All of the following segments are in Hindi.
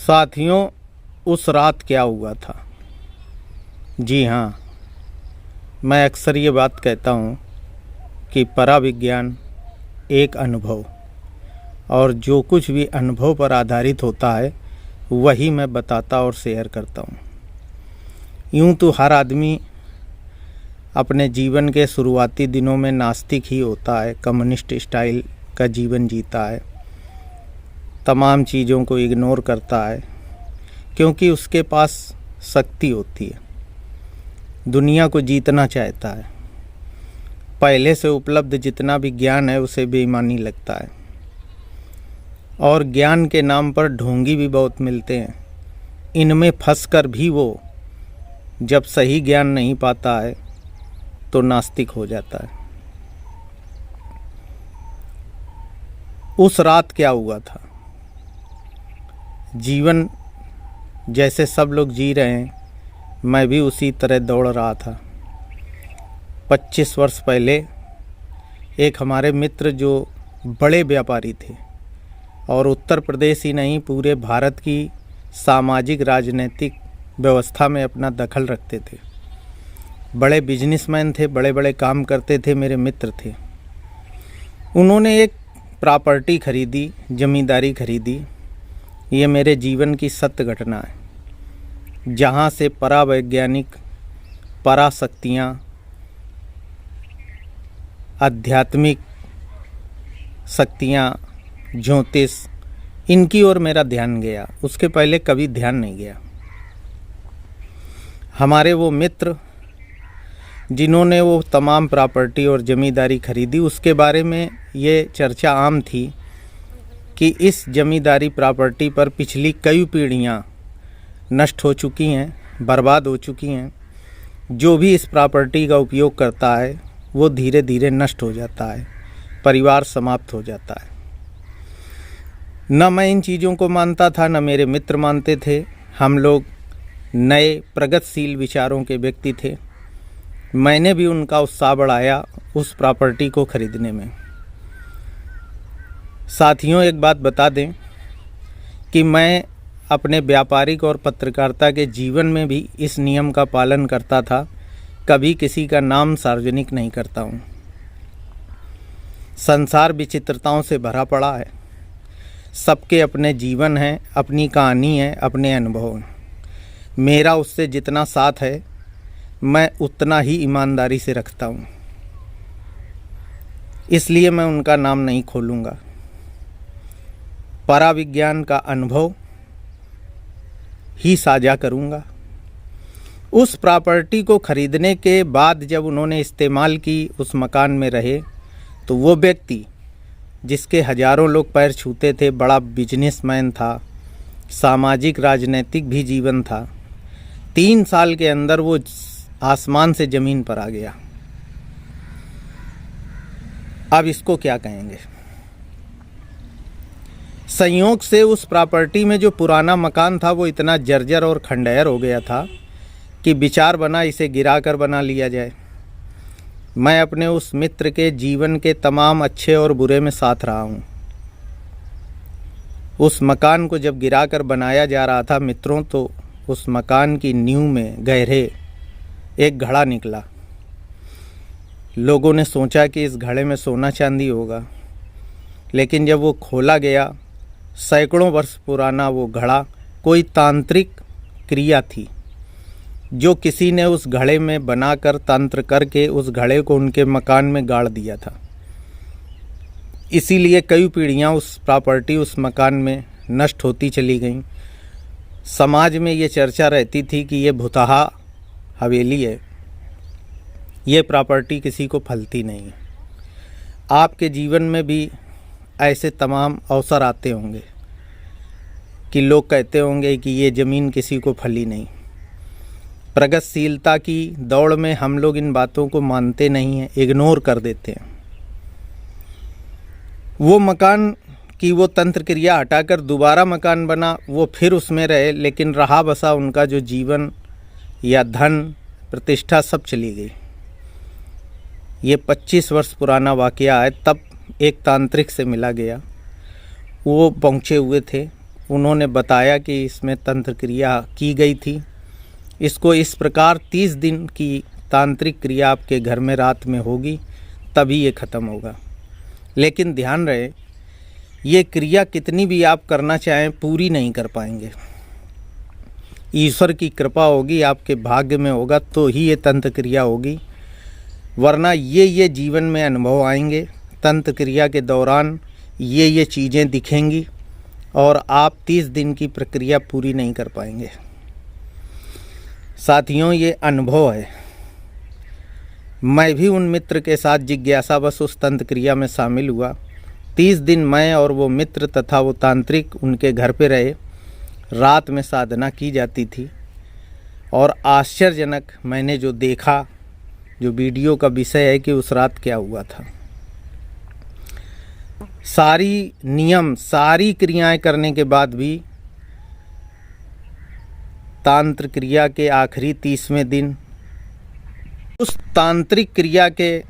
साथियों, उस रात क्या हुआ था। जी हाँ, मैं अक्सर ये बात कहता हूँ कि पराविज्ञान एक अनुभव, और जो कुछ भी अनुभव पर आधारित होता है वही मैं बताता और शेयर करता हूँ। यूँ तो हर आदमी अपने जीवन के शुरुआती दिनों में नास्तिक ही होता है, कम्युनिस्ट स्टाइल का जीवन जीता है, तमाम चीज़ों को इग्नोर करता है क्योंकि उसके पास शक्ति होती है, दुनिया को जीतना चाहता है। पहले से उपलब्ध जितना भी ज्ञान है उसे बेईमानी लगता है, और ज्ञान के नाम पर ढोंगी भी बहुत मिलते हैं। इनमें फंसकर भी वो जब सही ज्ञान नहीं पाता है तो नास्तिक हो जाता है। उस रात क्या हुआ था। जीवन जैसे सब लोग जी रहे हैं, मैं भी उसी तरह दौड़ रहा था। 25 वर्ष पहले एक हमारे मित्र जो बड़े व्यापारी थे और उत्तर प्रदेश ही नहीं पूरे भारत की सामाजिक राजनीतिक व्यवस्था में अपना दखल रखते थे, बड़े बिजनेसमैन थे, बड़े बड़े काम करते थे, मेरे मित्र थे। उन्होंने एक प्रॉपर्टी खरीदी, ज़मींदारी खरीदी। ये मेरे जीवन की सत्य घटना है, जहाँ से परावैज्ञानिक, पराशक्तियाँ, आध्यात्मिक शक्तियाँ, ज्योतिष, इनकी ओर मेरा ध्यान गया। उसके पहले कभी ध्यान नहीं गया। हमारे वो मित्र जिन्होंने वो तमाम प्रॉपर्टी और ज़मींदारी खरीदी, उसके बारे में ये चर्चा आम थी कि इस ज़मींदारी प्रॉपर्टी पर पिछली कई पीढ़ियाँ नष्ट हो चुकी हैं, बर्बाद हो चुकी हैं। जो भी इस प्रॉपर्टी का उपयोग करता है वो धीरे धीरे नष्ट हो जाता है, परिवार समाप्त हो जाता है। न मैं इन चीज़ों को मानता था, न मेरे मित्र मानते थे। हम लोग नए प्रगतिशील विचारों के व्यक्ति थे। मैंने भी उनका उत्साह बढ़ाया उस प्रॉपर्टी को खरीदने में। साथियों, एक बात बता दें कि मैं अपने व्यापारिक और पत्रकारिता के जीवन में भी इस नियम का पालन करता था, कभी किसी का नाम सार्वजनिक नहीं करता हूँ। संसार विचित्रताओं से भरा पड़ा है, सबके अपने जीवन हैं, अपनी कहानी है, अपने अनुभव हैं। मेरा उससे जितना साथ है मैं उतना ही ईमानदारी से रखता हूँ, इसलिए मैं उनका नाम नहीं खोलूँगा। पराविज्ञान का अनुभव ही साझा करूँगा। उस प्रॉपर्टी को खरीदने के बाद जब उन्होंने इस्तेमाल की, उस मकान में रहे, तो वो व्यक्ति जिसके हजारों लोग पैर छूते थे, बड़ा बिजनेसमैन था, सामाजिक राजनीतिक भी जीवन था, 3 साल के अंदर वो आसमान से ज़मीन पर आ गया। अब इसको क्या कहेंगे। संयोग से उस प्रॉपर्टी में जो पुराना मकान था वो इतना जर्जर और खंडहर हो गया था कि विचार बना इसे गिराकर बना लिया जाए। मैं अपने उस मित्र के जीवन के तमाम अच्छे और बुरे में साथ रहा हूँ। उस मकान को जब गिराकर बनाया जा रहा था मित्रों, तो उस मकान की नींव में गहरे एक घड़ा निकला। लोगों ने सोचा कि इस घड़े में सोना चांदी होगा, लेकिन जब वो खोला गया, सैकड़ों वर्ष पुराना वो घड़ा कोई तांत्रिक क्रिया थी जो किसी ने उस घड़े में बनाकर तंत्र करके उस घड़े को उनके मकान में गाड़ दिया था। इसीलिए कई पीढ़ियां उस प्रॉपर्टी, उस मकान में नष्ट होती चली गईं। समाज में ये चर्चा रहती थी कि ये भुतहा हवेली है, ये प्रॉपर्टी किसी को फलती नहीं है। आपके जीवन में भी ऐसे तमाम अवसर आते होंगे कि लोग कहते होंगे कि ये ज़मीन किसी को फली नहीं। प्रगतिशीलता की दौड़ में हम लोग इन बातों को मानते नहीं हैं, इग्नोर कर देते हैं। वो मकान की वो तंत्र क्रिया हटाकर दोबारा मकान बना, वो फिर उसमें रहे, लेकिन रहा बसा उनका जो जीवन या धन, प्रतिष्ठा सब चली गई। ये 25 वर्ष पुराना वाक़या है। तब एक तांत्रिक से मिला गया, वो पहुँचे हुए थे, उन्होंने बताया कि इसमें तंत्र क्रिया की गई थी। इसको इस प्रकार 30 दिन की तांत्रिक क्रिया आपके घर में रात में होगी, तभी ये ख़त्म होगा। लेकिन ध्यान रहे, ये क्रिया कितनी भी आप करना चाहें पूरी नहीं कर पाएंगे। ईश्वर की कृपा होगी, आपके भाग्य में होगा तो ही ये तंत्र क्रिया होगी, वरना ये जीवन में अनुभव आएंगे। तंत्र क्रिया के दौरान ये चीज़ें दिखेंगी और आप 30 दिन की प्रक्रिया पूरी नहीं कर पाएंगे। साथियों, ये अनुभव है। मैं भी उन मित्र के साथ जिज्ञासावश उस तंत्र क्रिया में शामिल हुआ। 30 दिन मैं और वो मित्र तथा वो तांत्रिक उनके घर पे रहे। रात में साधना की जाती थी और आश्चर्यजनक मैंने जो देखा, जो वीडियो का विषय है कि उस रात क्या हुआ था। सारी नियम, सारी क्रियाएं करने के बाद भी तांत्र क्रिया के आखिरी 30वें दिन, उस तांत्रिक क्रिया के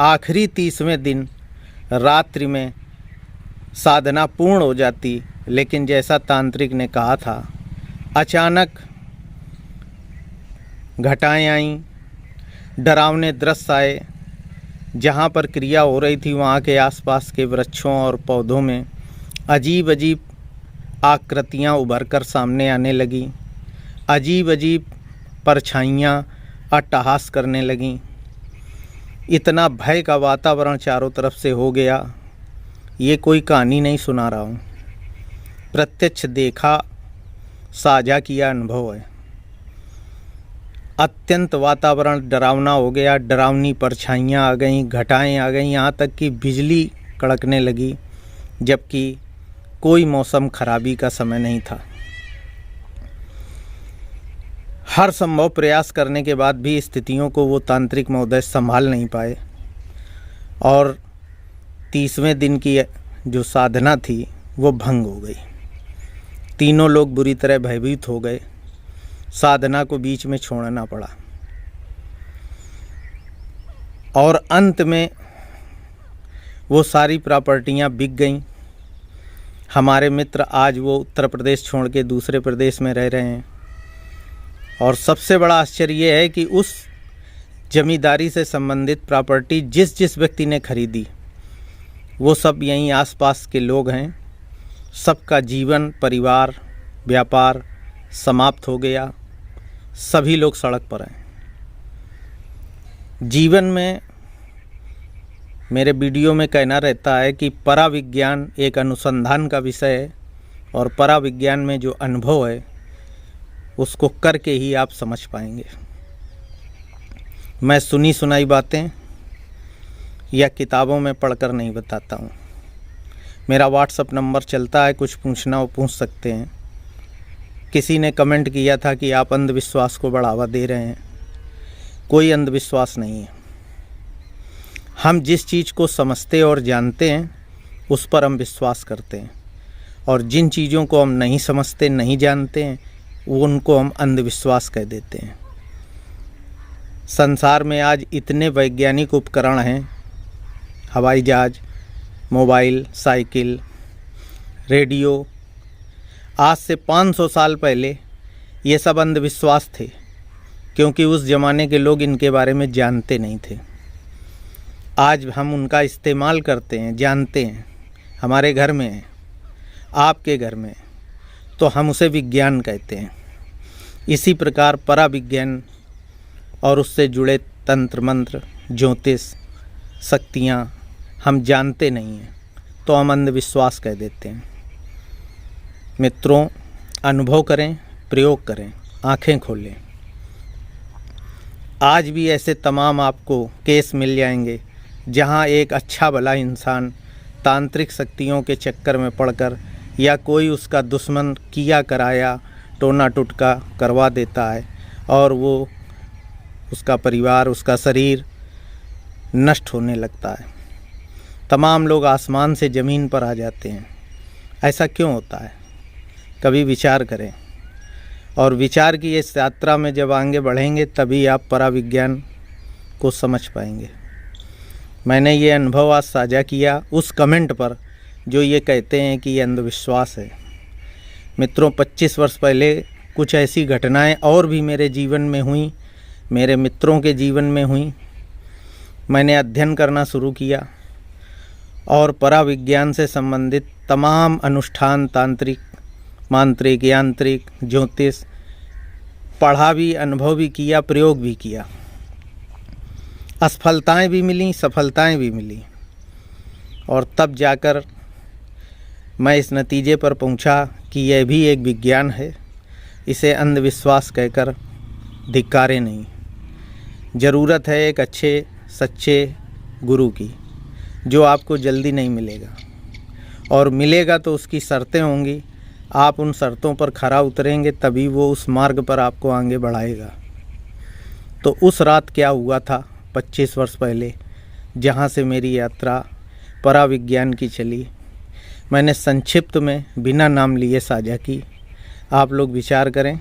आखिरी 30वें दिन रात्रि में साधना पूर्ण हो जाती। लेकिन जैसा तांत्रिक ने कहा था, अचानक घटाएं आईं, डरावने दृश्य आए। जहाँ पर क्रिया हो रही थी वहाँ के आसपास के वृक्षों और पौधों में अजीब अजीब आकृतियाँ उभर कर सामने आने लगीं। अजीब अजीब परछाइयाँ अट्टहास करने लगीं। इतना भय का वातावरण चारों तरफ से हो गया। ये कोई कहानी नहीं सुना रहा हूँ, प्रत्यक्ष देखा, साझा किया अनुभव है। अत्यंत वातावरण डरावना हो गया। डरावनी परछाइयाँ आ गईं, घटाएं आ गईं, यहाँ तक कि बिजली कड़कने लगी, जबकि कोई मौसम खराबी का समय नहीं था। हर संभव प्रयास करने के बाद भी स्थितियों को वो तांत्रिक महोदय संभाल नहीं पाए और 30वें दिन की जो साधना थी वो भंग हो गई। तीनों लोग बुरी तरह भयभीत हो गए। साधना को बीच में छोड़ना पड़ा और अंत में वो सारी प्रॉपर्टियां बिक गईं। हमारे मित्र आज वो उत्तर प्रदेश छोड़ के दूसरे प्रदेश में रह रहे हैं। और सबसे बड़ा आश्चर्य ये है कि उस जमींदारी से संबंधित प्रॉपर्टी जिस व्यक्ति ने खरीदी, वो सब यहीं आसपास के लोग हैं। सबका जीवन, परिवार, व्यापार समाप्त हो गया। सभी लोग सड़क पर हैं। जीवन में मेरे वीडियो में कहना रहता है कि पराविज्ञान एक अनुसंधान का विषय है और पराविज्ञान में जो अनुभव है उसको करके ही आप समझ पाएंगे। मैं सुनी सुनाई बातें या किताबों में पढ़कर नहीं बताता हूँ। मेरा व्हाट्सएप नंबर चलता है, कुछ पूछना हो पूछ सकते हैं। किसी ने कमेंट किया था कि आप अंधविश्वास को बढ़ावा दे रहे हैं। कोई अंधविश्वास नहीं है। हम जिस चीज़ को समझते और जानते हैं उस पर हम विश्वास करते हैं, और जिन चीज़ों को हम नहीं समझते, नहीं जानते हैं, उनको हम अंधविश्वास कह देते हैं। संसार में आज इतने वैज्ञानिक उपकरण हैं, हवाई जहाज, मोबाइल, साइकिल, रेडियो। आज से 500 साल पहले ये सब अंधविश्वास थे, क्योंकि उस ज़माने के लोग इनके बारे में जानते नहीं थे। आज हम उनका इस्तेमाल करते हैं, जानते हैं। हमारे घर में है, आपके घर में है, तो हम उसे विज्ञान कहते हैं। इसी प्रकार पराविज्ञान और उससे जुड़े तंत्र मंत्र, ज्योतिष, शक्तियाँ हम जानते नहीं हैं, तो हम अंधविश्वास कह देते हैं। मित्रों, अनुभव करें, प्रयोग करें, आंखें खोलें। आज भी ऐसे तमाम आपको केस मिल जाएंगे जहां एक अच्छा भला इंसान तांत्रिक शक्तियों के चक्कर में पड़कर या कोई उसका दुश्मन किया कराया टोना टुटका करवा देता है और वो उसका परिवार, उसका शरीर नष्ट होने लगता है। तमाम लोग आसमान से ज़मीन पर आ जाते हैं। ऐसा क्यों होता है? कभी विचार करें, और विचार की इस यात्रा में जब आगे बढ़ेंगे तभी आप पराविज्ञान को समझ पाएंगे। मैंने ये अनुभव आज साझा किया उस कमेंट पर जो ये कहते हैं कि ये अंधविश्वास है। मित्रों, 25 वर्ष पहले कुछ ऐसी घटनाएं और भी मेरे जीवन में हुई, मेरे मित्रों के जीवन में हुई। मैंने अध्ययन करना शुरू किया और पराविज्ञान से संबंधित तमाम अनुष्ठान, तांत्रिक, मांत्रिक, यांत्रिक, ज्योतिष पढ़ा भी, अनुभव भी किया, प्रयोग भी किया। असफलताएं भी मिली, सफलताएं भी मिली, और तब जाकर मैं इस नतीजे पर पहुंचा कि यह भी एक विज्ञान है। इसे अंधविश्वास कहकर धिक्कारे नहीं। ज़रूरत है एक अच्छे सच्चे गुरु की, जो आपको जल्दी नहीं मिलेगा, और मिलेगा तो उसकी शर्तें होंगी। आप उन शर्तों पर खरा उतरेंगे तभी वो उस मार्ग पर आपको आगे बढ़ाएगा। तो उस रात क्या हुआ था 25 वर्ष पहले, जहाँ से मेरी यात्रा पराविज्ञान की चली, मैंने संक्षिप्त में बिना नाम लिए साझा की। आप लोग विचार करें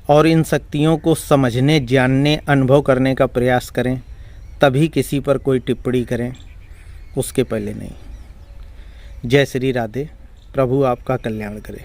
और इन शक्तियों को समझने, जानने, अनुभव करने का प्रयास करें, तभी किसी पर कोई टिप्पणी करें, उसके पहले नहीं। जय श्री राधे। प्रभु आपका कल्याण करे।